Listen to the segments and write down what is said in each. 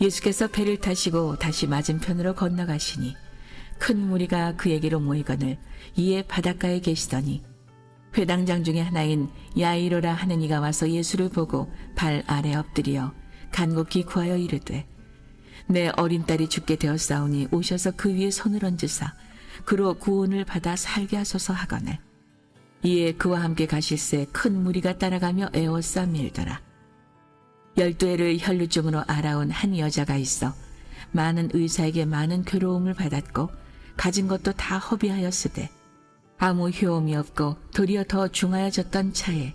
예수께서 배를 타시고 다시 맞은편으로 건너가시니 큰 무리가 그에게로 모이거늘 이에 바닷가에 계시더니 회당장 중에 하나인 야이로라 하는 이가 와서 예수를 보고 발 아래 엎드려 간곡히 구하여 이르되 내 어린 딸이 죽게 되었사오니 오셔서 그 위에 손을 얹으사 그로 구원을 받아 살게 하소서 하거늘 이에 그와 함께 가실새 큰 무리가 따라가며 에워싸 밀더라. 12해를 혈루증으로 알아온 한 여자가 있어 많은 의사에게 많은 괴로움을 받았고 가진 것도 다 허비하였으되 아무 효험이 없고 도리어 더 중하여졌던 차에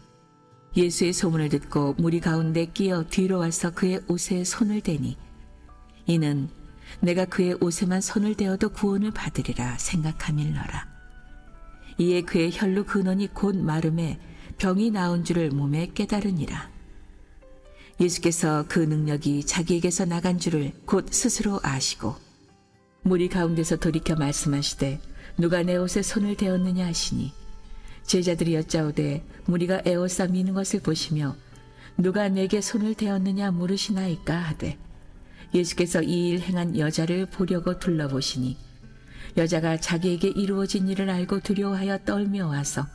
예수의 소문을 듣고 무리 가운데 끼어 뒤로 와서 그의 옷에 손을 대니 이는 내가 그의 옷에만 손을 대어도 구원을 받으리라 생각함일러라. 이에 그의 혈루 근원이 곧 마름에 병이 나은 줄을 몸에 깨달으니라. 예수께서 그 능력이 자기에게서 나간 줄을 곧 스스로 아시고 무리 가운데서 돌이켜 말씀하시되 누가 내 옷에 손을 대었느냐 하시니 제자들이 여짜오되 무리가 에워싸 미는 것을 보시며 누가 내게 손을 대었느냐 물으시나이까 하되 예수께서 이 일 행한 여자를 보려고 둘러보시니 여자가 자기에게 이루어진 일을 알고 두려워하여 떨며 와서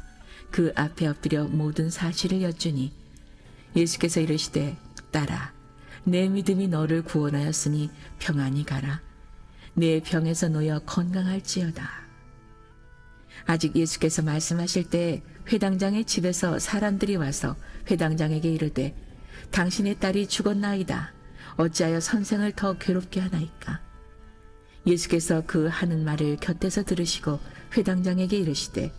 그 앞에 엎드려 모든 사실을 여쭈니 예수께서 이르시되 딸아 내 믿음이 너를 구원하였으니 평안히 가라. 내 병에서 놓여 건강할지어다. 아직 예수께서 말씀하실 때 회당장의 집에서 사람들이 와서 회당장에게 이르되 당신의 딸이 죽었나이다. 어찌하여 선생을 더 괴롭게 하나이까. 예수께서 그 하는 말을 곁에서 들으시고 회당장에게 이르시되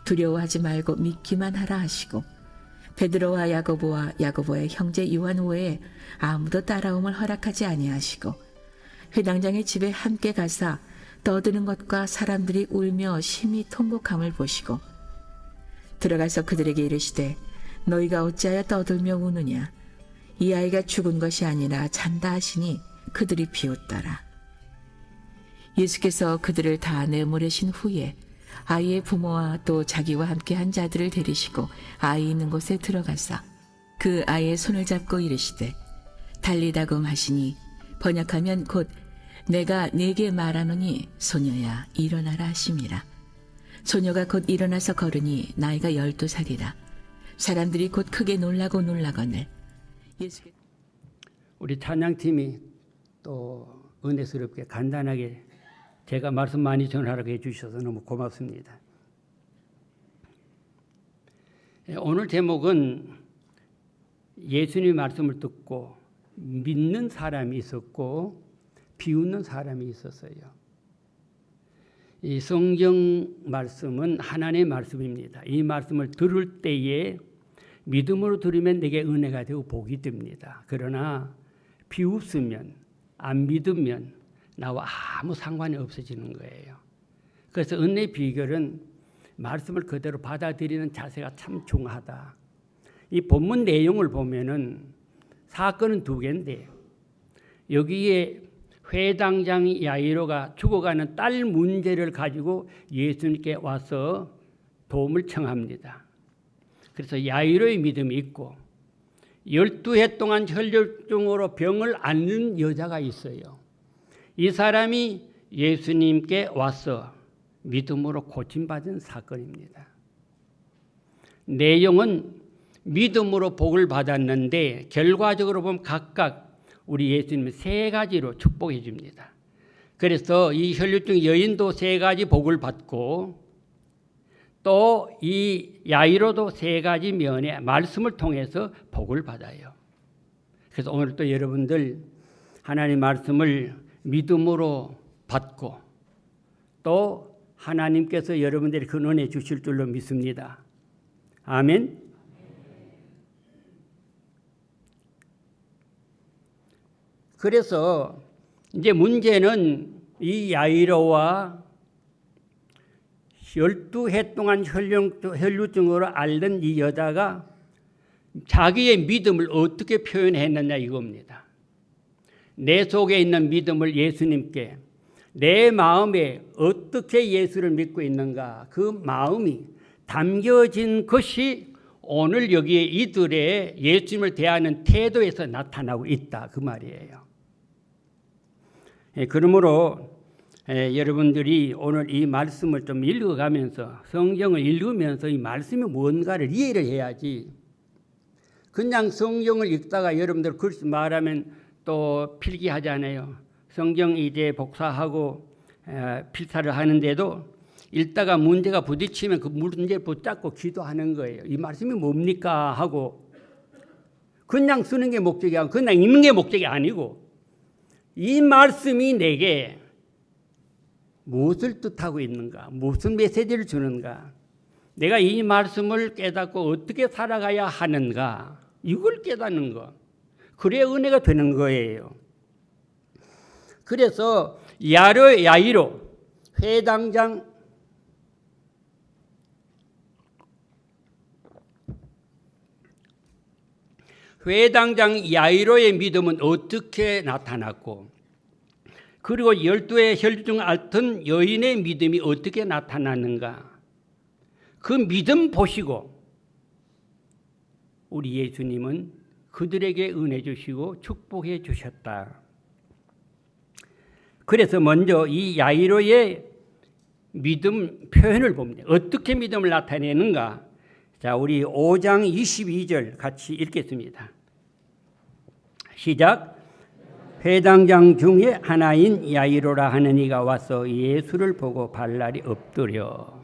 두려워하지 말고 믿기만 하라 하시고 베드로와 야고보와 야고보의 형제 요한 외에 아무도 따라옴을 허락하지 아니하시고 회당장의 집에 함께 가사 떠드는 것과 사람들이 울며 심히 통곡함을 보시고 들어가서 그들에게 이르시되 너희가 어찌하여 떠들며 우느냐. 이 아이가 죽은 것이 아니라 잔다 하시니 그들이 비웃더라. 예수께서 그들을 다 내보내신 후에 아이의 부모와 또 자기와 함께 한 자들을 데리시고 아이 있는 곳에 들어가사 그 아이의 손을 잡고 이르시되 달리다금 하시니 번역하면 곧 내가 네게 말하노니 소녀야 일어나라 하심이라. 소녀가 곧 일어나서 걸으니 나이가 12살이라. 사람들이 곧 크게 놀라거늘 우리 찬양팀이 또 은혜스럽게 간단하게 제가 말씀 많이 전하라고 해주셔서 너무 고맙습니다. 오늘 제목은 예수님의 말씀을 듣고 믿는 사람이 있었고 비웃는 사람이 있었어요. 이 성경 말씀은 하나님의 말씀입니다. 이 말씀을 들을 때에 믿음으로 들으면 내게 은혜가 되고 복이 됩니다. 그러나 비웃으면 안 믿으면 나와 아무 상관이 없어지는 거예요. 그래서 은혜의 비결은 말씀을 그대로 받아들이는 자세가 참 중요하다. 이 본문 내용을 보면은 사건은 두 개인데 여기에 회당장 야이로가 죽어가는 딸 문제를 가지고 예수님께 와서 도움을 청합니다. 그래서 야이로의 믿음이 있고 12해 동안 혈루증으로 병을 앓는 여자가 있어요. 이 사람이 예수님께 와서 믿음으로 고침받은 사건입니다. 내용은 믿음으로 복을 받았는데 결과적으로 보면 각각 우리 예수님은 3가지로 축복해 줍니다. 그래서 이 혈루증 여인도 3가지 복을 받고 또 이 야이로도 3가지 면의 말씀을 통해서 복을 받아요. 그래서 오늘 또 여러분들 하나님 말씀을 믿음으로 받고 또 하나님께서 여러분들이 그 은혜 주실 줄로 믿습니다. 아멘. 그래서 이제 문제는 이 야이로와 12해 동안 혈루증으로 앓는 이 여자가 자기의 믿음을 어떻게 표현했느냐 이겁니다. 내 속에 있는 믿음을 예수님께 내 마음에 어떻게 예수를 믿고 있는가 그 마음이 담겨진 것이 오늘 여기에 이들의 예수님을 대하는 태도에서 나타나고 있다 그 말이에요. 그러므로 여러분들이 오늘 이 말씀을 좀 읽어가면서 성경을 읽으면서 이 말씀이 뭔가를 이해를 해야지 그냥 성경을 읽다가 여러분들 글씨 말하면 또 필기하잖아요. 성경 이제 복사하고 필사를 하는데도 읽다가 문제가 부딪히면 그 문제 붙잡고 기도하는 거예요. 이 말씀이 뭡니까 하고 그냥 쓰는 게 목적이 아니고 그냥 읽는 게 목적이 아니고 이 말씀이 내게 무엇을 뜻하고 있는가, 무슨 메시지를 주는가, 내가 이 말씀을 깨닫고 어떻게 살아가야 하는가, 이걸 깨닫는 거. 그래야 은혜가 되는 거예요. 그래서 야이로 회당장 야이로의 믿음은 어떻게 나타났고 그리고 12의 혈중 앓던 여인의 믿음이 어떻게 나타났는가 그 믿음 보시고 우리 예수님은 그들에게 은혜 주시고 축복해 주셨다. 그래서 먼저 이 야이로의 믿음 표현을 봅니다. 어떻게 믿음을 나타내는가? 자, 우리 5장 22절 같이 읽겠습니다. 시작. 회당장 중에 하나인 야이로라 하는 이가 와서 예수를 보고 발날이 엎드려.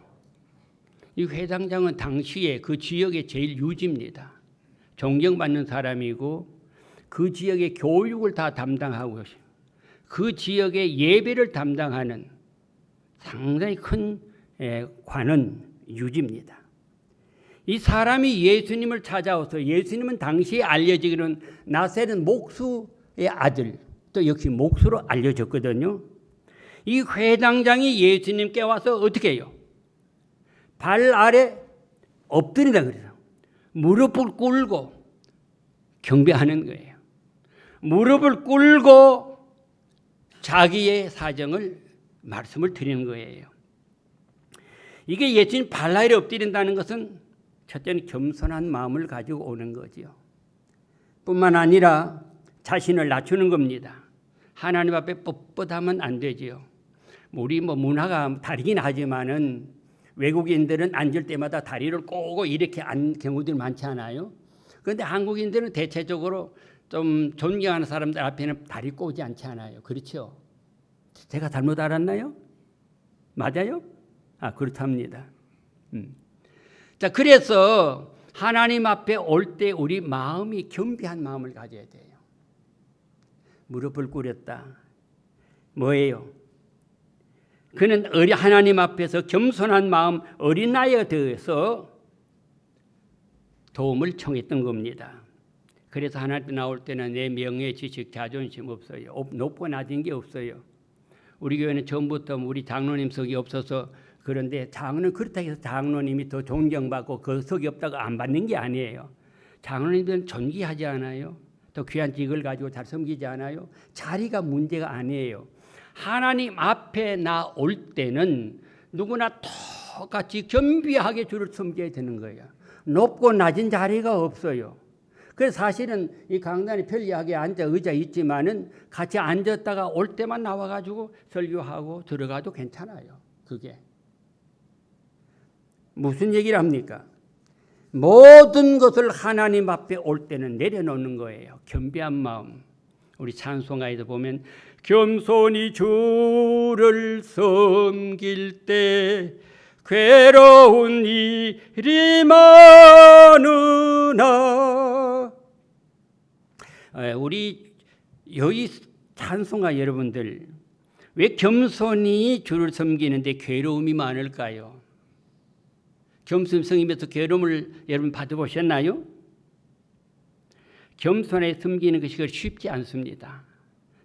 이 회당장은 당시에 그 지역의 제일 유지입니다. 존경받는 사람이고 그 지역의 교육을 다 담당하고 그 지역의 예배를 담당하는 상당히 큰 관은 유지입니다. 이 사람이 예수님을 찾아와서 예수님은 당시에 알려지기로는 나세렛 목수의 아들 또 역시 목수로 알려졌거든요. 이 회당장이 예수님께 와서 어떻게 해요? 발 아래 엎드린다 그래요. 무릎을 꿇고 경배하는 거예요. 무릎을 꿇고 자기의 사정을 말씀을 드리는 거예요. 이게 예수님 발 아래 엎드린다는 것은 첫째는 겸손한 마음을 가지고 오는 거지요. 뿐만 아니라 자신을 낮추는 겁니다. 하나님 앞에 뻣뻣하면 안 되지요. 우리 문화가 다르긴 하지만은 외국인들은 앉을 때마다 다리를 꼬고 이렇게 앉는 경우들이 많지 않아요? 그런데 한국인들은 대체적으로 좀 존경하는 사람들 앞에는 다리 꼬지 않지 않아요. 그렇죠? 제가 잘못 알았나요? 맞아요? 그렇답니다. 자, 그래서 하나님 앞에 올 때 우리 마음이 겸비한 마음을 가져야 돼요. 무릎을 꿇었다. 뭐예요? 그는 하나님 앞에서 겸손한 마음 어린 나이가 되어서 도움을 청했던 겁니다. 그래서 하나님 나올 때는 내 명예, 지식, 자존심 없어요. 높고 낮은 게 없어요. 우리 교회는 처음부터 우리 장로님석이 없어서 그런데 장로는 그렇다고 해서 장로님이 더 존경받고 그 석이 없다고 안 받는 게 아니에요. 장로님들은 존귀하지 않아요? 또 귀한 직을 가지고 잘 섬기지 않아요? 자리가 문제가 아니에요. 하나님 앞에 나 올 때는 누구나 똑같이 겸비하게 주를 섬겨야 되는 거예요. 높고 낮은 자리가 없어요. 그래서 사실은 이 강단에 편리하게 앉아 의자 있지만은 같이 앉았다가 올 때만 나와가지고 설교하고 들어가도 괜찮아요. 그게 무슨 얘기를 합니까? 모든 것을 하나님 앞에 올 때는 내려놓는 거예요. 겸비한 마음. 우리 찬송가에도 보면 겸손히 주를 섬길 때 괴로운 일이 많으나 우리 여기 찬송가 여러분들 왜 겸손히 주를 섬기는데 괴로움이 많을까요? 겸손 섬기면서 괴로움을 여러분 받아보셨나요? 겸손에 섬기는 것이 쉽지 않습니다.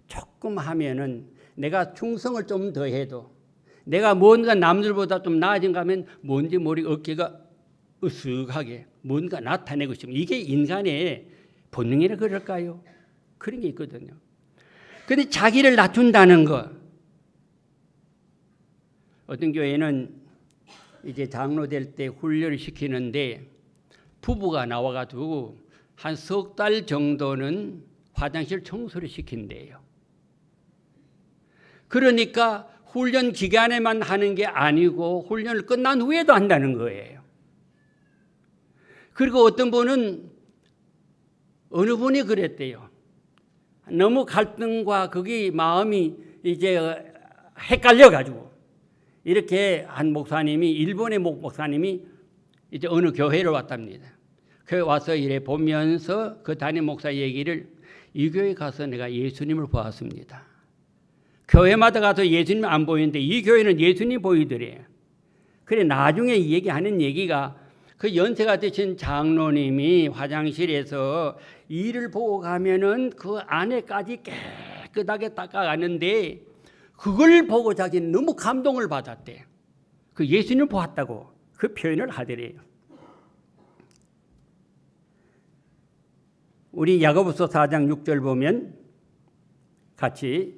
조금 하면은 내가 충성을 좀 더 해도 내가 뭔가 남들보다 좀 나아진 가 하면 뭔지 모르게 어깨가 으쓱하게 뭔가 나타내고 싶으면 이게 인간의 본능이라 그럴까요? 그런 게 있거든요. 그런데 자기를 낮춘다는 것. 어떤 교회는 이제 장로 될 때 훈련을 시키는데 부부가 나와가지고 한 석 달 정도는 화장실 청소를 시킨대요. 그러니까 훈련 기간에만 하는 게 아니고 훈련을 끝난 후에도 한다는 거예요. 그리고 어떤 분은 어느 분이 그랬대요. 너무 갈등과 그게 마음이 이제 헷갈려가지고 이렇게 한 목사님이 일본의 목사님이 이제 어느 교회로 왔답니다. 교회 와서 이래 보면서 그 담임 목사 얘기를 이 교회 가서 내가 예수님을 보았습니다. 교회마다 가서 예수님 안 보이는데 이 교회는 예수님 보이더래요. 그래 나중에 얘기하는 얘기가 그 연세가 되신 장로님이 화장실에서 이를 보고 가면은 그 안에까지 깨끗하게 닦아가는데 그걸 보고 자기는 너무 감동을 받았대. 그 예수님을 보았다고 그 표현을 하더래요. 우리 야고보서 4장 6절 보면 같이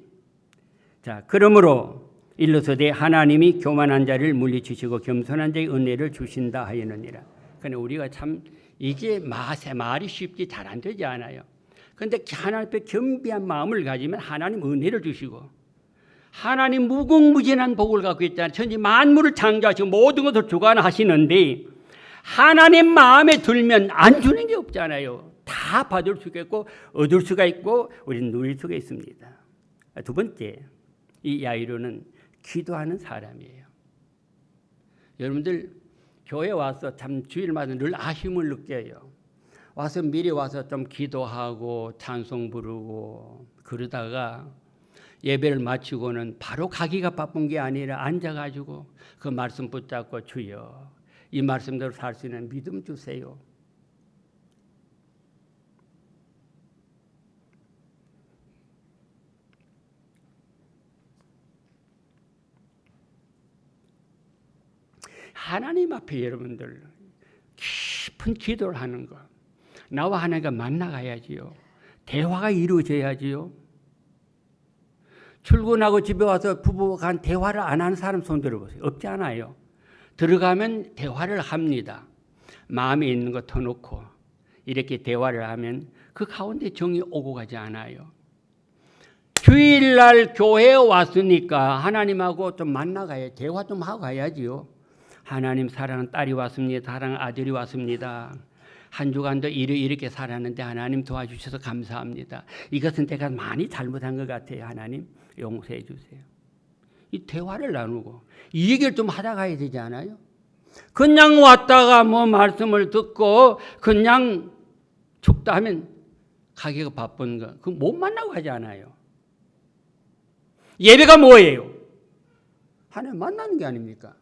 자 그러므로 일러서되 하나님이 교만한 자를 물리치시고 겸손한 자의 은혜를 주신다 하였느니라. 그런데 우리가 참 이게 말이 쉽게 잘 안 되지 않아요. 그런데 하나님 앞에 겸비한 마음을 가지면 하나님 은혜를 주시고 하나님 무궁무진한 복을 갖고 있잖아요. 천지 만물을 창조하시고 모든 것을 주관하시는데 하나님 마음에 들면 안 주는 게 없잖아요. 다 받을 수가 있고 얻을 수가 있고 우리는 누릴 수가 있습니다. 두 번째, 이 야이로는 기도하는 사람이에요. 여러분들 교회 와서 참 주일마다 늘 아쉬움을 느껴요. 와서 미리 와서 좀 기도하고 찬송 부르고 그러다가 예배를 마치고는 바로 가기가 바쁜 게 아니라 앉아가지고 그 말씀 붙잡고 주여 이 말씀대로 살 수 있는 믿음 주세요. 하나님 앞에 여러분들 깊은 기도를 하는 거. 나와 하나님과 만나가야지요. 대화가 이루어져야지요. 출근하고 집에 와서 부부가 간 대화를 안 하는 사람 손 들어보세요. 없지 않아요. 들어가면 대화를 합니다. 마음에 있는 거 터놓고 이렇게 대화를 하면 그 가운데 정이 오고 가지 않아요. 주일날 교회에 왔으니까 하나님하고 좀 만나가야 대화 좀 하고 가야지요. 하나님 사랑하는 딸이 왔습니다. 사랑하는 아들이 왔습니다. 한 주간도 이렇게 살았는데 하나님 도와주셔서 감사합니다. 이것은 제가 많이 잘못한 것 같아요. 하나님 용서해 주세요. 이 대화를 나누고 이 얘기를 좀 하다 가야 되지 않아요? 그냥 왔다가 뭐 말씀을 듣고 그냥 죽다 하면 가기가 바쁜 거 그거 못 만나고 하지 않아요. 예배가 뭐예요? 하나님 만나는 게 아닙니까?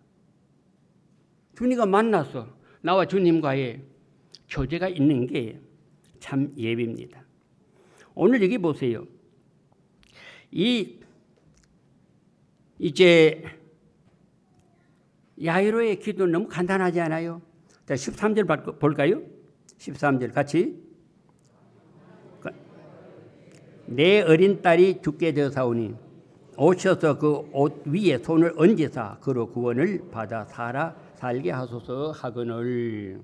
주님과 만나서 나와 주님과의 교제가 있는 게 참 예배입니다. 오늘 여기 보세요. 이제 야이로의 기도는 너무 간단하지 않아요? 자, 13절 볼까요? 13절 같이. 내 어린 딸이 죽게 되사오니 오셔서 그 옷 위에 손을 얹으사 그로 구원을 받아 살게 하소서 하거늘.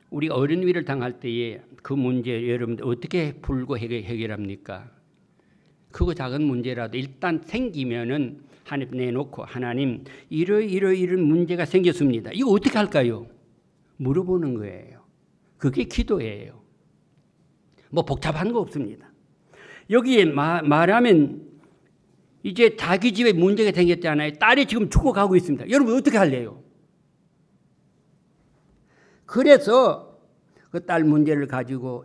우리 어린 위를 당할 때에 그 문제 여러분들 어떻게 풀고 해결합니까? 크고 작은 문제라도 일단 생기면은 하나님 내놓고 하나님 이런 문제가 생겼습니다. 이거 어떻게 할까요? 물어보는 거예요. 그게 기도예요. 뭐 복잡한 거 없습니다. 여기에 말하면 이제 자기 집에 문제가 생겼잖아요. 딸이 지금 죽어가고 있습니다. 여러분 어떻게 할래요? 그래서 그 딸 문제를 가지고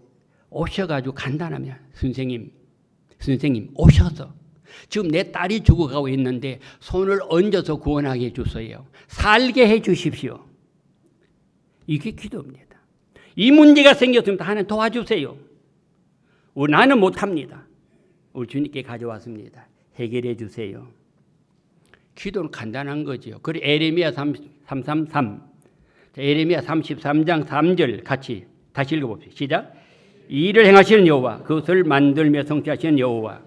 오셔가지고 간단하면 선생님 오셔서 지금 내 딸이 죽어가고 있는데 손을 얹어서 구원하게 해주세요. 살게 해주십시오. 이게 기도입니다. 이 문제가 생겼습니다. 하나님 도와주세요. 나는 못합니다. 우리 주님께 가져왔습니다. 해결해 주세요. 기도는 간단한 거죠. 그리고 에레미야 333 에레미야 33장 3절 같이 다시 읽어봅시다. 시작. 이 일을 행하시는 여호와 그것을 만들며 성취하시는 여호와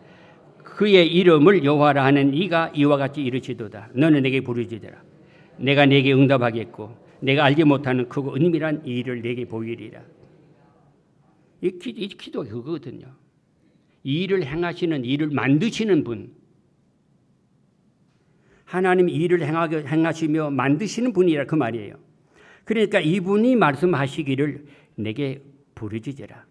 그의 이름을 여호와라 하는 이가 이와 같이 이르시도다. 너는 내게 부르짖으라. 내가 내게 응답하겠고 내가 알지 못하는 크고 은밀한 일을 내게 보이리라. 이 기도가 그거거든요. 일을 행하시는, 일을 만드시는 분, 하나님 일을 행하시며 만드시는 분이라 그 말이에요. 그러니까 이분이 말씀하시기를 내게 부르짖으라,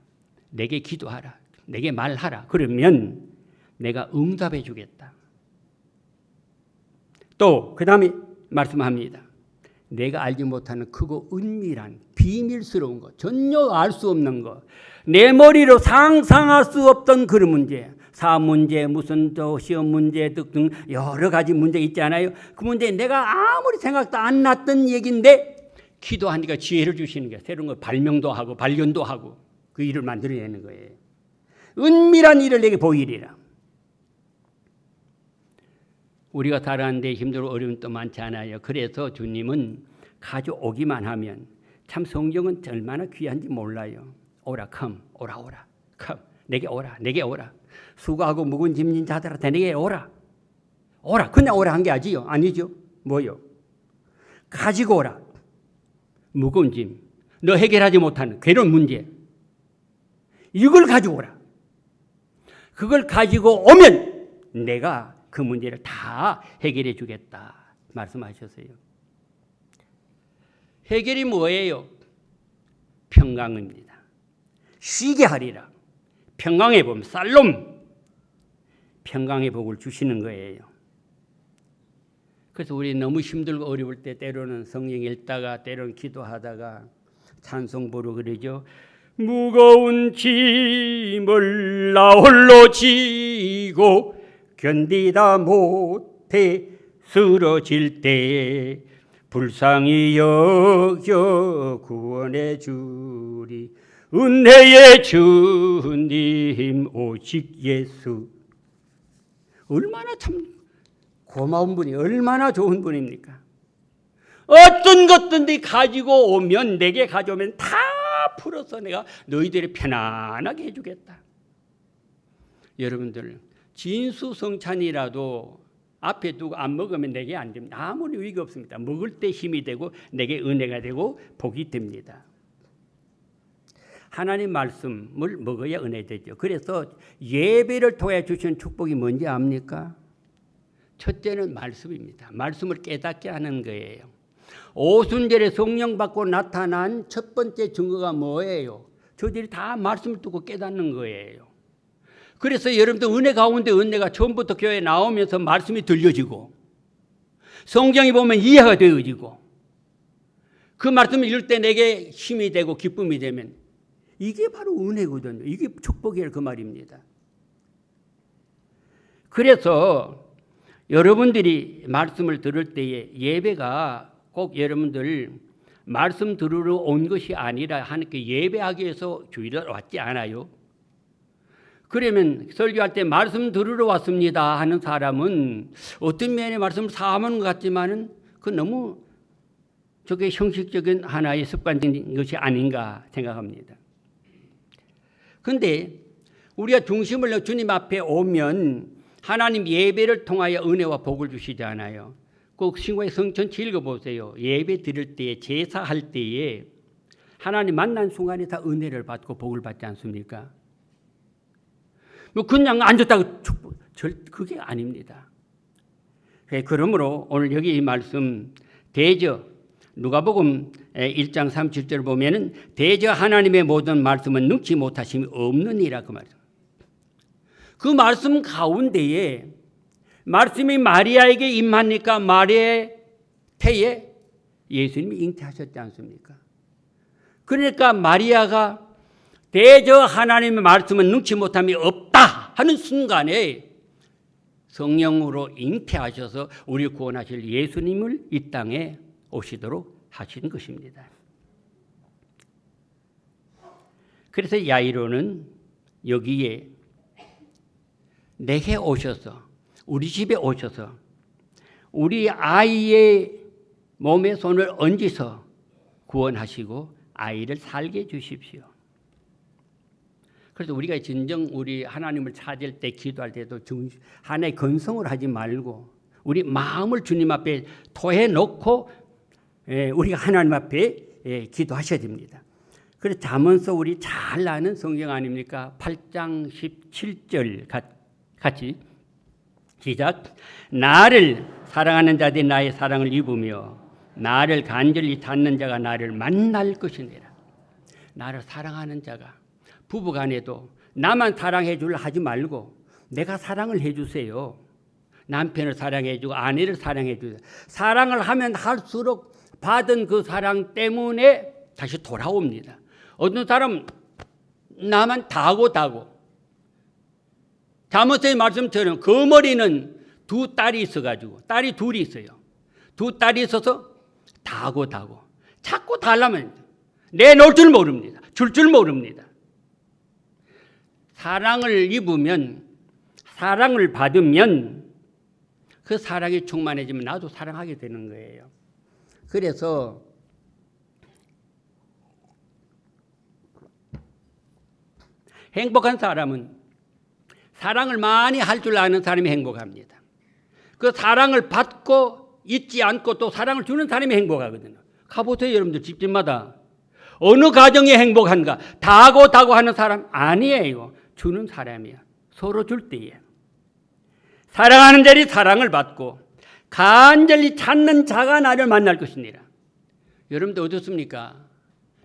내게 기도하라, 내게 말하라. 그러면 내가 응답해 주겠다. 또 그 다음에 말씀합니다. 내가 알지 못하는 크고 은밀한 비밀스러운 것, 전혀 알 수 없는 것, 내 머리로 상상할 수 없던 그런 문제, 사업 문제, 무슨 또 시험 문제 등 여러 가지 문제 있잖아요. 그 문제 내가 아무리 생각도 안 났던 얘기인데 기도하니까 지혜를 주시는 게 새로운 걸 발명도 하고 발견도 하고 그 일을 만들어내는 거예요. 은밀한 일을 내게 보이리라. 우리가 살아가는데 힘들고 어려움도 많지 않아요. 그래서 주님은 가져오기만 하면 참 성경은 얼마나 귀한지 몰라요. 오라, come, 오라, come. 내게 오라, 내게 오라. 수고하고 무거운 짐진 자들한테 내게 오라. 오라, 그냥 오라 한 게 아니죠. 뭐요? 가지고 오라. 무거운 짐, 너 해결하지 못하는 괴로운 문제, 이걸 가지고 오라. 그걸 가지고 오면 내가 그 문제를 다 해결해 주겠다 말씀하셨어요. 해결이 뭐예요? 평강입니다. 쉬게 하리라. 평강의 봄, 살롬. 평강의 복을 주시는 거예요. 그래서 우리 너무 힘들고 어려울 때 때로는 성경 읽다가 때로는 기도하다가 찬송 부르고 그러죠. 무거운 짐을 나 홀로 지고 견디다 못해 쓰러질 때 불쌍히 여겨 구원해 주리. 은혜의 주님 오직 예수. 얼마나 참 고마운 분이, 얼마나 좋은 분입니까? 어떤 것든지 가지고 오면, 내게 가져오면 다 풀어서 내가 너희들이 편안하게 해주겠다. 여러분들 진수성찬이라도 앞에 두고 안 먹으면 내게 안 됩니다. 아무리 위기가 없습니다. 먹을 때 힘이 되고 내게 은혜가 되고 복이 됩니다. 하나님 말씀을 먹어야 은혜 되죠. 그래서 예배를 통해 주신 축복이 뭔지 압니까? 첫째는 말씀입니다. 말씀을 깨닫게 하는 거예요. 오순절에 성령 받고 나타난 첫 번째 증거가 뭐예요? 저들이 다 말씀을 듣고 깨닫는 거예요. 그래서 여러분들 은혜 가운데 은혜가 처음부터 교회에 나오면서 말씀이 들려지고 성경이 보면 이해가 되어지고 그 말씀을 읽을 때 내게 힘이 되고 기쁨이 되면 이게 바로 은혜거든요. 이게 축복이에요. 그 말입니다. 그래서 여러분들이 말씀을 들을 때에 예배가 꼭 여러분들 말씀 들으러 온 것이 아니라 하나님께 예배하기 위해서 주일에 왔지 않아요. 그러면 설교할 때 말씀 들으러 왔습니다 하는 사람은 어떤 면에 말씀을 사모하는 것 같지만은 그 너무 저게 형식적인 하나의 습관적인 것이 아닌가 생각합니다. 그런데 우리가 중심을 주님 앞에 오면 하나님 예배를 통하여 은혜와 복을 주시잖아요. 꼭 신구의 성전체 읽어보세요. 예배 드릴 때에 제사할 때에 하나님 만난 순간에 다 은혜를 받고 복을 받지 않습니까? 뭐 그냥 앉았다고 축복, 그게 아닙니다. 그러므로 오늘 여기 이 말씀 대저 누가복음 1장 37절을 보면은 대저 하나님의 모든 말씀은 능치 못하심이 없느니라 그 말씀. 그 말씀 가운데에 말씀이 마리아에게 임하니까 마리아의 태에 예수님이 잉태하셨지 않습니까? 그러니까 마리아가 대저 하나님의 말씀은 능치 못함이 없다 하는 순간에 성령으로 잉태하셔서 우리를 구원하실 예수님을 이 땅에 오시도록 하신 것입니다. 그래서 야이로는 여기에 내게 오셔서 우리 집에 오셔서 우리 아이의 몸에 손을 얹어서 구원하시고 아이를 살게 해주십시오. 그래서 우리가 진정 우리 하나님을 찾을 때 기도할 때도 하나의 건성을 하지 말고 우리 마음을 주님 앞에 토해 놓고 우리가 하나님 앞에 기도하셔야 됩니다. 그래서 잠언서 우리 잘 아는 성경 아닙니까? 8장 17절 같이 시작. 나를 사랑하는 자들이 나의 사랑을 입으며 나를 간절히 찾는 자가 나를 만날 것이니라. 나를 사랑하는 자가 부부간에도 나만 사랑해 주려 하지 말고 내가 사랑을 해 주세요. 남편을 사랑해 주고 아내를 사랑해 주세요. 사랑을 하면 할수록 받은 그 사랑 때문에 다시 돌아옵니다. 어떤 사람은 나만 다고 잠언서의 말씀처럼 그 머리는 두 딸이 있어가지고 딸이 둘이 있어요. 두 딸이 있어서 다고 자꾸 달라면 내놓을 줄 모릅니다. 줄 줄 모릅니다. 사랑을 입으면 사랑을 받으면 그 사랑이 충만해지면 나도 사랑하게 되는 거예요. 그래서 행복한 사람은 사랑을 많이 할 줄 아는 사람이 행복합니다. 그 사랑을 받고 잊지 않고 또 사랑을 주는 사람이 행복하거든요. 가보세요, 여러분들 집집마다. 어느 가정이 행복한가? 다고 하는 사람 아니에요. 주는 사람이야. 서로 줄 때에. 사랑하는 자리 사랑을 받고 간절히 찾는 자가 나를 만날 것이니라. 여러분들 어떻습니까?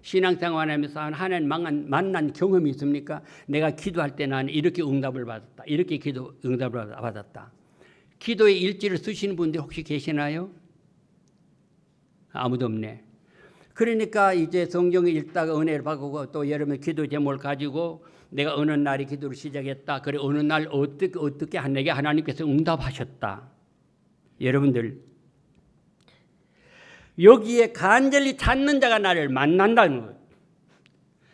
신앙생활하면서 하나님 만난 경험이 있습니까? 내가 기도할 때 나는 이렇게 응답을 받았다. 이렇게 응답을 받았다. 기도의 일지를 쓰시는 분들 혹시 계시나요? 아무도 없네. 그러니까 이제 성경을 읽다가 은혜를 받고 또 여러분 기도 제목을 가지고 내가 어느 날에 기도를 시작했다. 그래 어느 날 어떻게 내게 하나님께서 응답하셨다. 여러분들 여기에 간절히 찾는 자가 나를 만난다는 거예요.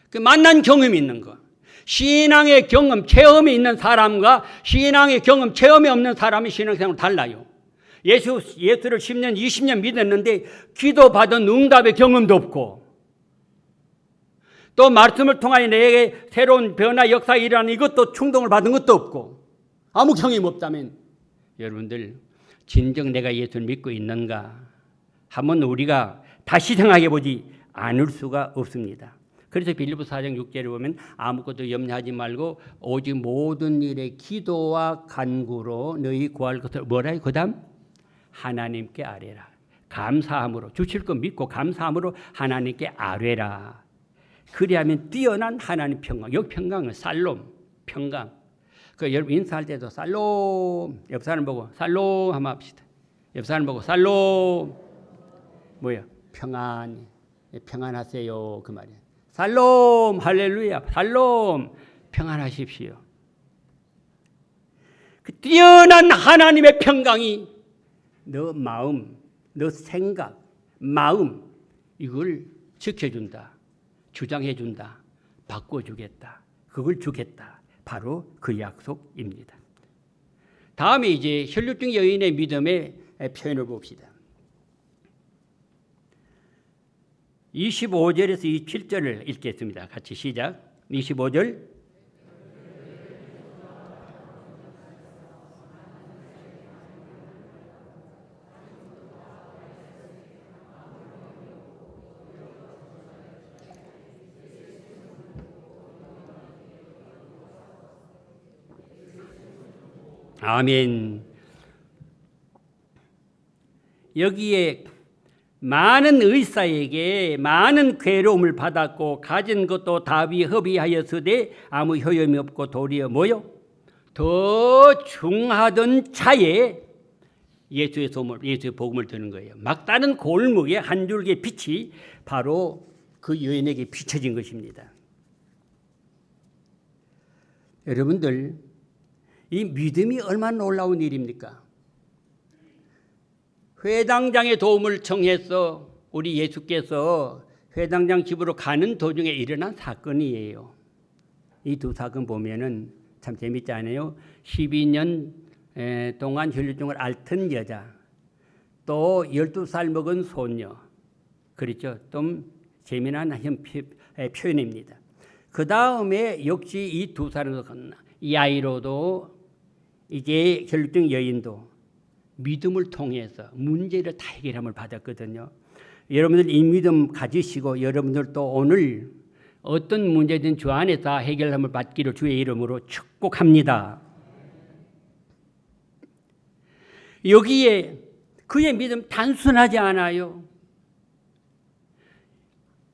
그 만난 경험이 있는 거. 신앙의 경험, 체험이 있는 사람과 신앙의 경험, 체험이 없는 사람이 신앙생활 달라요. 예수를 10년, 20년 믿었는데 기도받은 응답의 경험도 없고 또 말씀을 통하여 내게 새로운 변화 역사가 일어나는 이것도 충동을 받은 것도 없고 아무 경험이 없다면 여러분들 진정 내가 예수를 믿고 있는가 한번 우리가 다시 생각해 보지 않을 수가 없습니다. 그래서 빌립보서 4장 6절에 보면 아무것도 염려하지 말고 오직 모든 일에 기도와 간구로 너희 구할 것을 뭐라 그 다음 하나님께 아뢰라. 감사함으로 주실 것 믿고 감사함으로 하나님께 아뢰라. 그리하면 뛰어난 하나님 평강. 여기 평강은 살롬 평강. 그 여러분 인사할 때도 살롬 옆 사람 보고 살롬 한번 합시다. 옆 사람 보고 살롬 뭐야 평안하세요 그 말이에요. 살롬 할렐루야 살롬 평안하십시오. 그 뛰어난 하나님의 평강이 너 마음, 너 생각, 마음 이걸 지켜준다, 주장해준다, 바꿔주겠다, 그걸 주겠다. 바로 그 약속입니다. 다음에 이제 혈류증 여인의 믿음의 표현을 봅시다. 25절에서 27절을 읽겠습니다. 같이 시작. 25절. 아멘. 여기에 많은 의사에게 많은 괴로움을 받았고 가진 것도 다비 허비하였으되 아무 효용이 없고 도리어 뭐요? 더 중하던 차에 예수의 복음을 드는 거예요. 막다른 골목에 한 줄기의 빛이 바로 그 여인에게 비춰진 것입니다. 여러분들 이 믿음이 얼마나 놀라운 일입니까? 회당장의 도움을 청해서 우리 예수께서 회당장 집으로 가는 도중에 일어난 사건이에요. 이 두 사건 보면은 참 재밌지 않아요? 12년 동안 혈류증을 앓던 여자, 또 12살 먹은 소녀, 그렇죠? 좀 재미난 표현입니다. 그 다음에 역시 이 두 사람도 야이로도 이제 혈류증 여인도 믿음을 통해서 문제를 다 해결함을 받았거든요. 여러분들 이 믿음 가지시고 여러분들도 오늘 어떤 문제든 주 안에 다 해결함을 받기를 주의 이름으로 축복합니다. 여기에 그의 믿음 단순하지 않아요.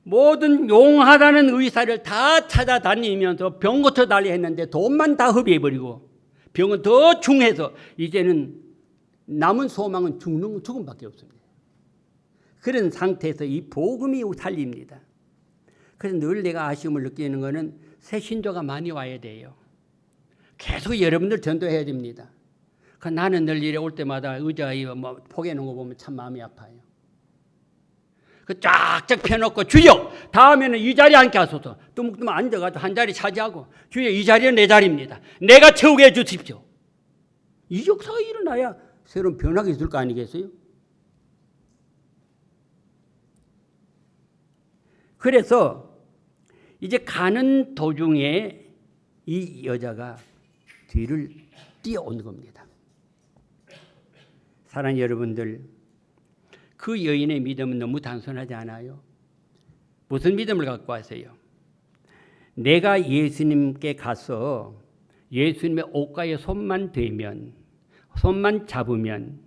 모든 용하다는 의사를 다 찾아다니면서 병부터 달리했는데 돈만 다 허비해버리고 병은 더 중해서 이제는 남은 소망은 죽음밖에 없습니다. 그런 상태에서 이 복음이 살립니다. 그래서 늘 내가 아쉬움을 느끼는 것은 새 신조가 많이 와야 돼요. 계속 여러분들 전도해야 됩니다. 나는 늘 이래 올 때마다 의자에 포개 놓은 거 보면 참 마음이 아파요. 쫙쫙 펴놓고 주여 다음에는 이 자리에 앉게 하소서. 뚜묵뚜묵 앉아가지고 한 자리 차지하고 주여 이 자리는 내 자리입니다. 내가 채우게 해주십시오. 이 역사가 일어나야 새로운 변화가 있을 거 아니겠어요? 그래서 이제 가는 도중에 이 여자가 뒤를 뛰어온 겁니다. 사랑하는 여러분들, 그 여인의 믿음은 너무 단순하지 않아요? 무슨 믿음을 갖고 왔어요? 내가 예수님께 가서 예수님의 옷가에 손만 대면, 손만 잡으면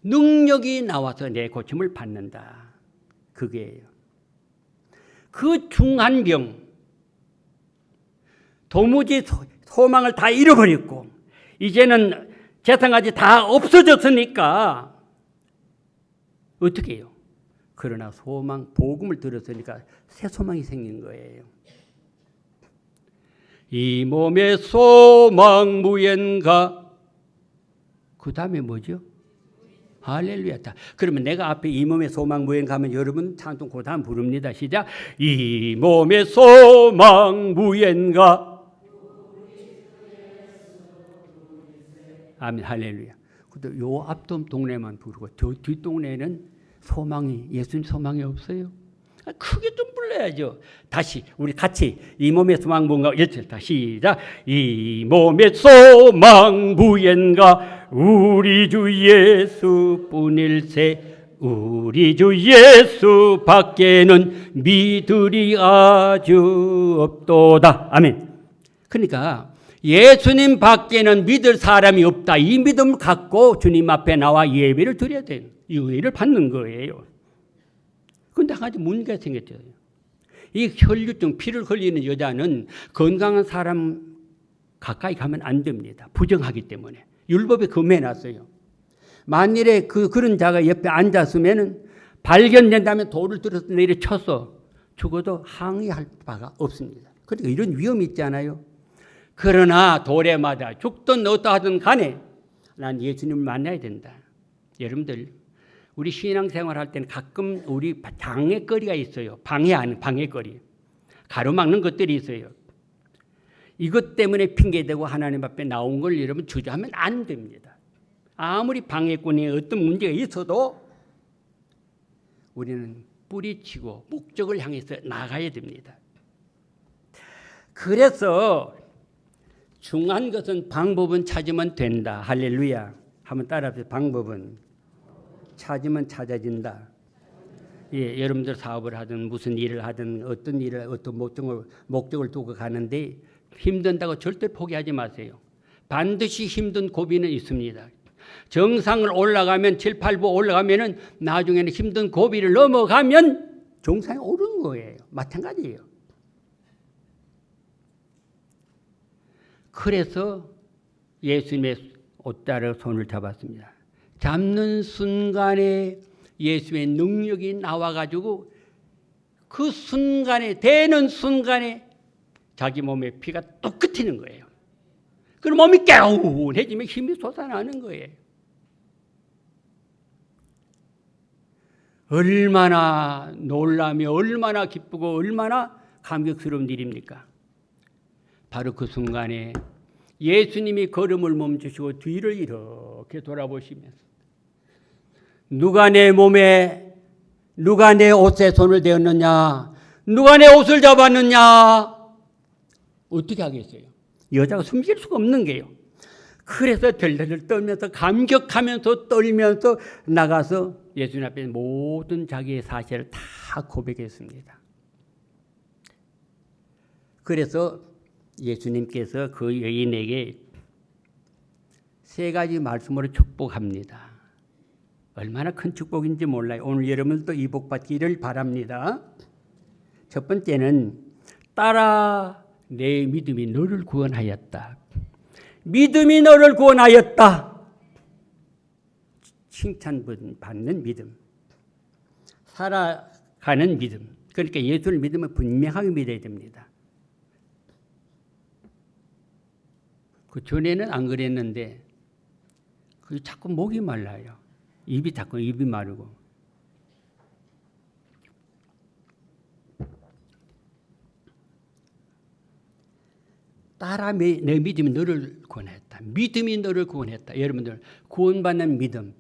능력이 나와서 내 고침을 받는다. 그게예요. 그 중한 병, 도무지 소망을 다 잃어버렸고 이제는 재산까지 다 없어졌으니까 어떻게 해요? 그러나 소망, 복음을 들었으니까 새 소망이 생긴 거예요. 이 몸의 소망 무엔가. 그 다음에 뭐죠? 할렐루야. 그러면 내가 앞에 이 몸의 소망 무엔가 하면 여러분 찬송 그 다음 부릅니다. 시작. 이 몸의 소망 무엔가. 아멘. 할렐루야. 근데 요 앞동 동네만 부르고 저 뒷동네는 소망이, 예수님 소망이 없어요. 크게 좀 불러야죠. 다시 우리 같이 이 몸의 소망 무엔가. 다시 시작. 이 몸의 소망 무엔가 우리 주 예수뿐일세. 우리 주 예수 밖에는 믿으리 아주 없도다. 아멘. 그러니까 예수님 밖에는 믿을 사람이 없다. 이 믿음을 갖고 주님 앞에 나와 예배를 드려야 돼요. 예배를 받는 거예요. 그런데 한 가지 문제가 생겼죠. 이 혈류증, 피를 흘리는 여자는 건강한 사람 가까이 가면 안 됩니다. 부정하기 때문에. 율법에 금해놨어요. 만일에 그런 자가 옆에 앉았으면 발견된다면 돌을 들어서 내려쳐서 죽어도 항의할 바가 없습니다. 그러니까 이런 위험이 있잖아요. 그러나 돌에 맞아 죽든 어떠하든 간에 난 예수님을 만나야 된다. 여러분들 우리 신앙생활 할 때는 가끔 우리 장애거리가 있어요. 방해하는 방해거리. 가로막는 것들이 있어요. 이것 때문에 핑계대고 하나님 앞에 나온 걸 여러분 주저하면 안 됩니다. 아무리 방해꾼이 어떤 문제가 있어도 우리는 뿌리치고 목적을 향해서 나가야 됩니다. 그래서 중요한 것은 방법은 찾으면 된다. 할렐루야. 한번 따라합시다. 방법은 찾으면 찾아진다. 예, 여러분들 사업을 하든 무슨 일을 하든 어떤 일을 어떤 목적을 두고 가는데 힘든다고 절대 포기하지 마세요. 반드시 힘든 고비는 있습니다. 정상을 올라가면 7, 8부 올라가면은 나중에는 힘든 고비를 넘어가면 정상에 오르는 거예요. 마찬가지예요. 그래서 예수님의 옷자락 손을 잡았습니다. 잡는 순간에 예수의 능력이 나와가지고 그 순간에 되는 순간에 자기 몸에 피가 뚝 끊기는 거예요. 그럼 몸이 개운해지면 힘이 솟아나는 거예요. 얼마나 놀라며 얼마나 기쁘고 얼마나 감격스러운 일입니까? 바로 그 순간에 예수님이 걸음을 멈추시고 뒤를 이렇게 돌아보시면서 누가 내 몸에 누가 내 옷에 손을 대었느냐, 누가 내 옷을 잡았느냐, 어떻게 하겠어요? 여자가 숨길 수가 없는 게요. 그래서 덜덜 떨면서 감격하면서 떨면서 나가서 예수님 앞에 모든 자기의 사실을 다 고백했습니다. 그래서 예수님께서 그 여인에게 3가지 말씀으로 축복합니다. 얼마나 큰 축복인지 몰라요. 오늘 여러분도 이 복 받기를 바랍니다. 첫 번째는 딸아 내 믿음이 너를 구원하였다. 믿음이 너를 구원하였다. 칭찬받는 믿음. 살아가는 믿음. 그러니까 예수를 믿으면 분명하게 믿어야 됩니다. 그 전에는 안 그랬는데 그 자꾸 목이 말라요. 입이 마르고. 딸아 내 믿음이 너를 구원했다. 믿음이 너를 구원했다. 여러분들 구원받는 믿음.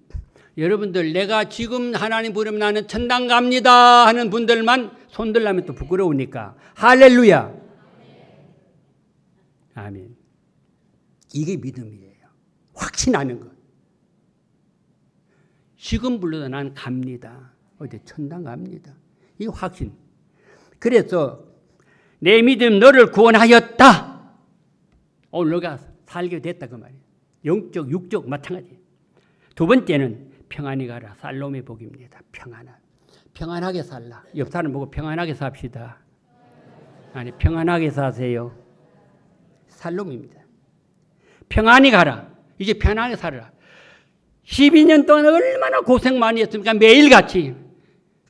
여러분들 내가 지금 하나님 부르면 나는 천당 갑니다 하는 분들만 손들라면 또 부끄러우니까 할렐루야. 아멘. 이게 믿음이에요. 확신하는 것. 지금 불러도 난 갑니다. 어디 천당 갑니다. 이 확신. 그래서 내 믿음 너를 구원하였다. 오늘 너가 살게 됐다 그 말이에요. 영적, 육적 마찬가지. 두 번째는 평안히 가라. 살롬의 복입니다. 평안하게 살라. 옆 사람 보고 평안하게 삽시다. 아니 평안하게 사세요. 살롬입니다. 평안히 가라. 이제 편하게 살아라. 12년 동안 얼마나 고생 많이 했습니까? 매일같이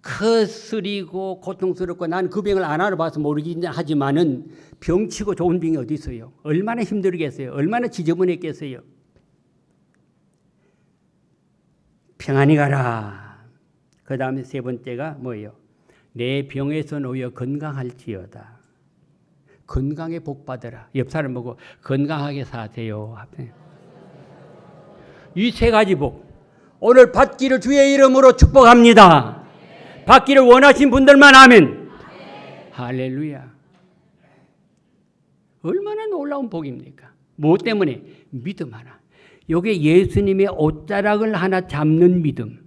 거스리고 고통스럽고 난 그 병을 안 알아봐서 모르긴 하지만은 병치고 좋은 병이 어디 있어요? 얼마나 힘들겠어요? 얼마나 지저분했겠어요? 평안히 가라. 그 다음에 세 번째가 뭐예요? 내 병에서 놓여 건강할지어다. 건강에 복 받으라. 옆 사람 보고 건강하게 사세요. 이 3가지 복 오늘 받기를 주의 이름으로 축복합니다. 받기를 원하신 분들만 아멘. 할렐루야. 얼마나 놀라운 복입니까? 무엇 때문에? 믿음 하나. 여기에 예수님의 옷자락을 하나 잡는 믿음.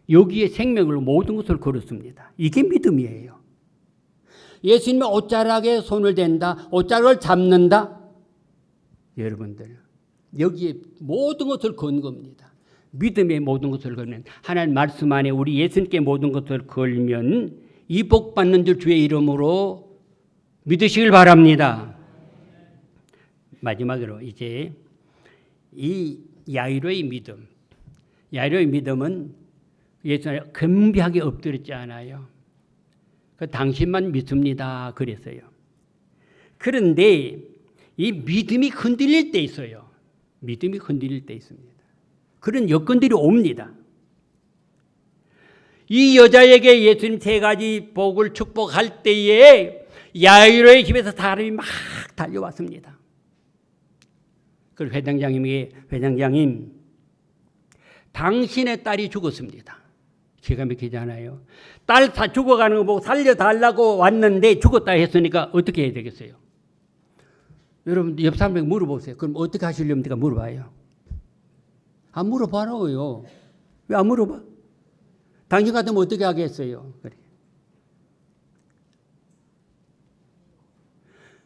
여기에 생명으로 모든 것을 걸었습니다. 이게 믿음이에요. 예수님의 옷자락에 손을 댄다. 옷자락을 잡는다. 여러분들 여기에 모든 것을 건 겁니다. 믿음의 모든 것을 걸면 하나님 말씀 안에 우리 예수님께 모든 것을 걸면 이 복 받는 줄 주의 이름으로 믿으시길 바랍니다. 마지막으로 이제 이 야이로의 믿음. 야이로의 믿음은 예수님 겸비하게 엎드렸지 않아요. 그 당신만 믿습니다. 그랬어요. 그런데 이 믿음이 흔들릴 때 있어요. 믿음이 흔들릴 때 있습니다. 그런 여건들이 옵니다. 이 여자에게 예수님 3가지 복을 축복할 때에 야이로의 집에서 사람이 막 달려왔습니다. 그리고 회장장님 당신의 딸이 죽었습니다. 기가 막히잖아요. 딸 다 죽어가는 거 보고 살려달라고 왔는데 죽었다 했으니까 어떻게 해야 되겠어요? 여러분 옆 사람에게 물어보세요. 그럼 어떻게 하시렵니까? 물어봐요. 안 물어봐라고요. 왜 안 물어봐? 당신 같으면 어떻게 하겠어요? 그래.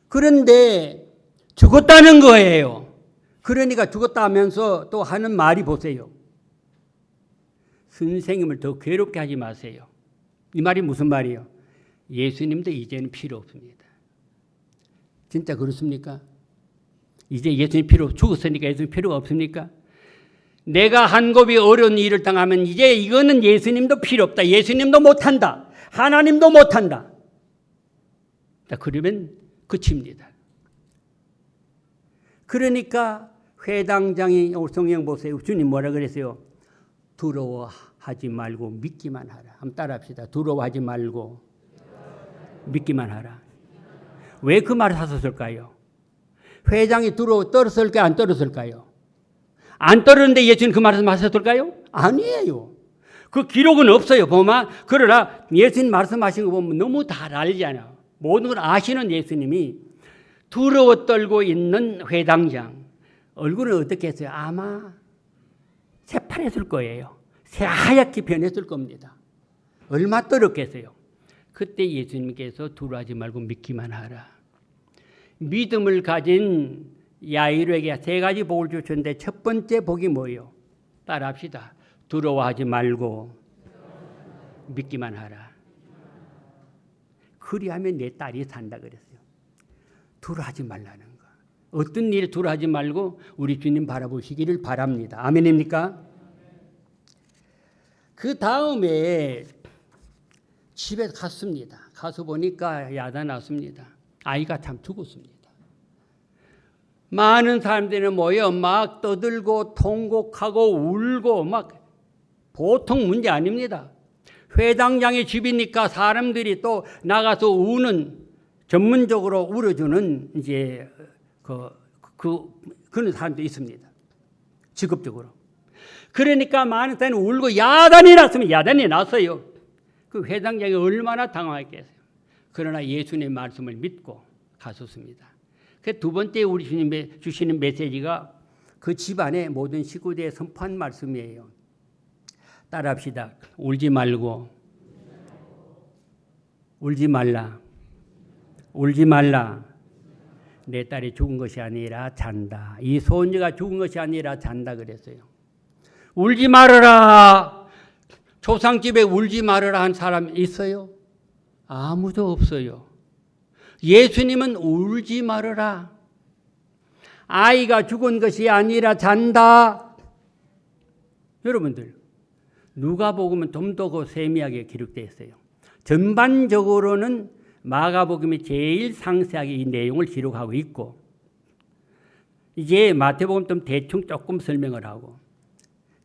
그런데 죽었다는 거예요. 그러니까 죽었다 하면서 또 하는 말이 보세요. 선생님을 더 괴롭게 하지 마세요. 이 말이 무슨 말이에요? 예수님도 이제는 필요 없습니다. 진짜 그렇습니까? 이제 예수님 죽었으니까 예수님 필요가 없습니까? 내가 한 곱이 어려운 일을 당하면 이제 이거는 예수님도 필요 없다. 예수님도 못한다. 하나님도 못한다. 그러면 그칩니다. 그러니까 회당장이 성경 보세요. 주님 뭐라 그랬어요? 두려워하지 말고 믿기만 하라. 한번 따라합시다. 두려워하지 말고 믿기만 하라. 왜 그 말을 하셨을까요? 회장이 떨었을까요? 안 떨었을까요? 안 떨었는데 예수님 그 말씀 하셨을까요? 아니에요. 그 기록은 없어요. 보면 그러나 예수님 말씀하신 거 보면 너무 잘 알잖아요. 모든 걸 아시는 예수님이 두려워 떨고 있는 회당장 얼굴은 어떻게 했어요? 아마 새파랬을 거예요. 새하얗게 변했을 겁니다. 얼마 떨었겠어요? 그때 예수님께서 두려워하지 말고 믿기만 하라. 믿음을 가진 야이로에게 세 가지 복을 주셨는데 첫 번째 복이 뭐예요? 따라합시다. 두려워하지 말고 믿기만 하라. 그리하면 내 딸이 산다 그랬어요. 두려워하지 말라는 거. 어떤 일에 두려워하지 말고 우리 주님 바라보시기를 바랍니다. 아멘입니까? 그 다음에 집에 갔습니다. 가서 보니까 야단 났습니다. 아이가 참 죽었습니다. 많은 사람들이 모여 막 떠들고 통곡하고 울고 막 보통 문제 아닙니다. 회당장의 집이니까 사람들이 또 나가서 우는 전문적으로 울어주는 이제 그런 사람도 있습니다. 직업적으로. 그러니까 많은 사람이 울고 야단이 났으면 야단이 났어요. 그 회당장이 얼마나 당황했겠어요. 그러나 예수님의 말씀을 믿고 갔었습니다. 그 두 번째 우리 주님이 주시는 메시지가 그 집안의 모든 식구들에 선포한 말씀이에요. 따라합시다. 울지 말고, 울지 말라, 울지 말라. 내 딸이 죽은 것이 아니라 잔다. 이 소녀가 죽은 것이 아니라 잔다 그랬어요. 울지 말아라. 조상집에 울지 말아라 한 사람 있어요? 아무도 없어요. 예수님은 울지 말아라. 아이가 죽은 것이 아니라 잔다. 여러분들 누가복음은 좀 더 세미하게 기록되어 있어요. 전반적으로는 마가복음이 제일 상세하게 이 내용을 기록하고 있고 이제 마태복음 좀 대충 조금 설명을 하고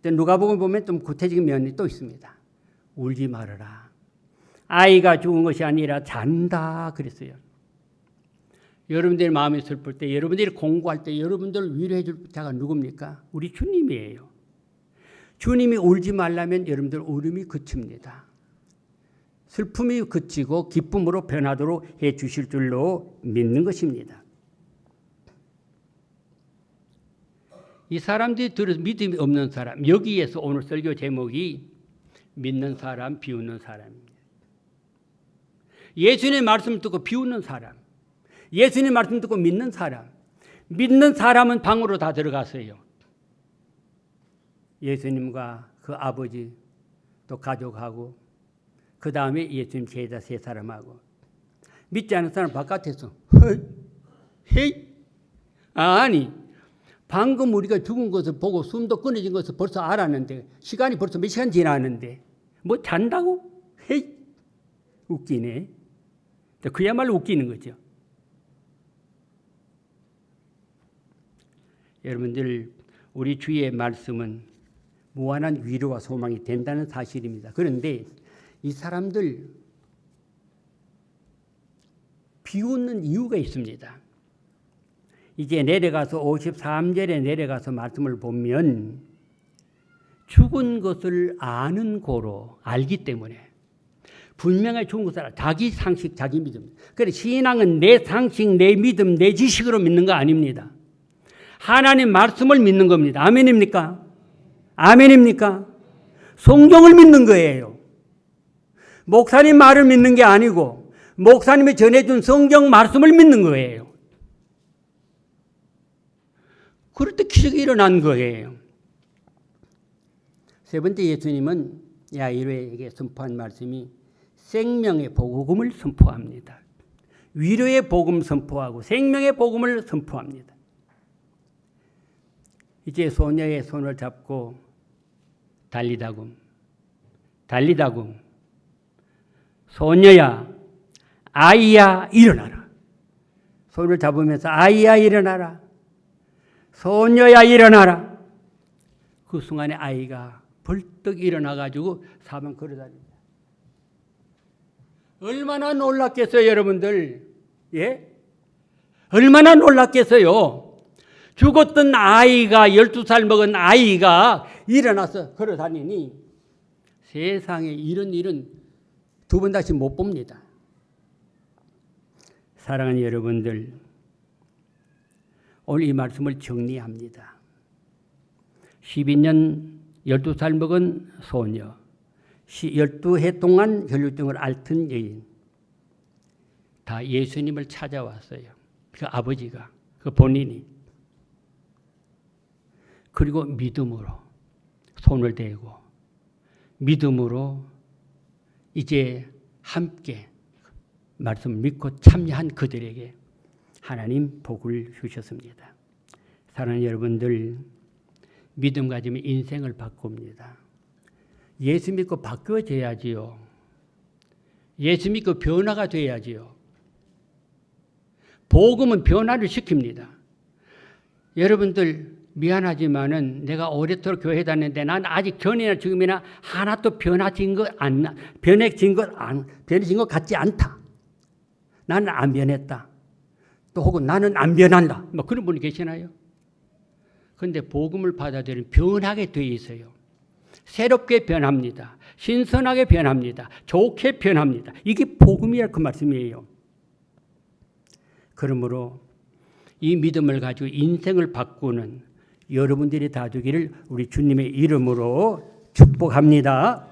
누가복음 보면 좀 구체적인 면이 또 있습니다. 울지 말아라. 아이가 죽은 것이 아니라 잔다 그랬어요. 여러분들의 마음이 슬플 때, 여러분들이 공부할 때 여러분들을 위로해 줄 자가 누굽니까? 우리 주님이에요. 주님이 울지 말라면 여러분들 울음이 그칩니다. 슬픔이 그치고 기쁨으로 변하도록 해 주실 줄로 믿는 것입니다. 이 사람들이 들어서 믿음이 없는 사람, 여기에서 오늘 설교 제목이 믿는 사람, 비웃는 사람입니다. 예수님의 말씀을 듣고 비웃는 사람, 예수님의 말씀 듣고 믿는 사람, 믿는 사람은 방으로 다 들어갔어요. 예수님과 그 아버지 또 가족하고 그 다음에 예수님 제자 세 사람하고 믿지 않는 사람 바깥에서 헤이 아니 방금 우리가 죽은 것을 보고 숨도 끊어진 것을 벌써 알았는데 시간이 벌써 몇 시간 지났는데 뭐 잔다고? 헤이 웃기네. 그야말로 웃기는 거죠. 여러분들 우리 주의 말씀은 무한한 위로와 소망이 된다는 사실입니다. 그런데 이 사람들 비웃는 이유가 있습니다. 이제 내려가서 53절에 내려가서 말씀을 보면 죽은 것을 아는 고로 알기 때문에 분명히 죽은 것을 알아. 자기 상식, 자기 믿음. 그래 신앙은 내 상식, 내 믿음, 내 지식으로 믿는 거 아닙니다. 하나님 말씀을 믿는 겁니다. 아멘입니까? 아멘입니까? 성경을 믿는 거예요. 목사님 말을 믿는 게 아니고 목사님이 전해준 성경 말씀을 믿는 거예요. 그럴 때 기적이 일어난 거예요. 세 번째 예수님은 야이로에게 선포한 말씀이 생명의 복음을 선포합니다. 위로의 복음 선포하고 생명의 복음을 선포합니다. 이제 소녀의 손을 잡고 달리다금 소녀야 아이야 일어나라. 손을 잡으면서 아이야 일어나라. 소녀야 일어나라. 그 순간에 아이가 벌떡 일어나가지고 사방 걸어다닙니다. 얼마나 놀랐겠어요 여러분들. 예? 얼마나 놀랐겠어요. 죽었던 아이가 12살 먹은 아이가 일어나서 걸어다니니 세상에 이런 일은 두 번 다시 못 봅니다. 사랑하는 여러분들, 오늘 이 말씀을 정리합니다. 12년 12살 먹은 소녀, 12해 동안 혈류증을 앓던 여인, 다 예수님을 찾아왔어요. 그 아버지가, 그 본인이. 그리고 믿음으로 손을 대고 믿음으로 이제 함께 말씀을 믿고 참여한 그들에게 하나님 복을 주셨습니다. 사랑하는 여러분들, 믿음 가지면 인생을 바꿉니다. 예수 믿고 바뀌어져야지요. 예수 믿고 변화가 돼야지요. 복음은 변화를 시킵니다. 여러분들 미안하지만은 내가 오래도록 교회 다녔는데 난 아직 전이나 지금이나 하나도 변해진 것 같지 않다. 나는 안 변했다. 또 혹은 나는 안 변한다. 뭐 그런 분이 계시나요? 그런데 복음을 받아들이면 변하게 돼 있어요. 새롭게 변합니다. 신선하게 변합니다. 좋게 변합니다. 이게 복음이라 그 말씀이에요. 그러므로 이 믿음을 가지고 인생을 바꾸는 여러분들이 다 되기를 우리 주님의 이름으로 축복합니다.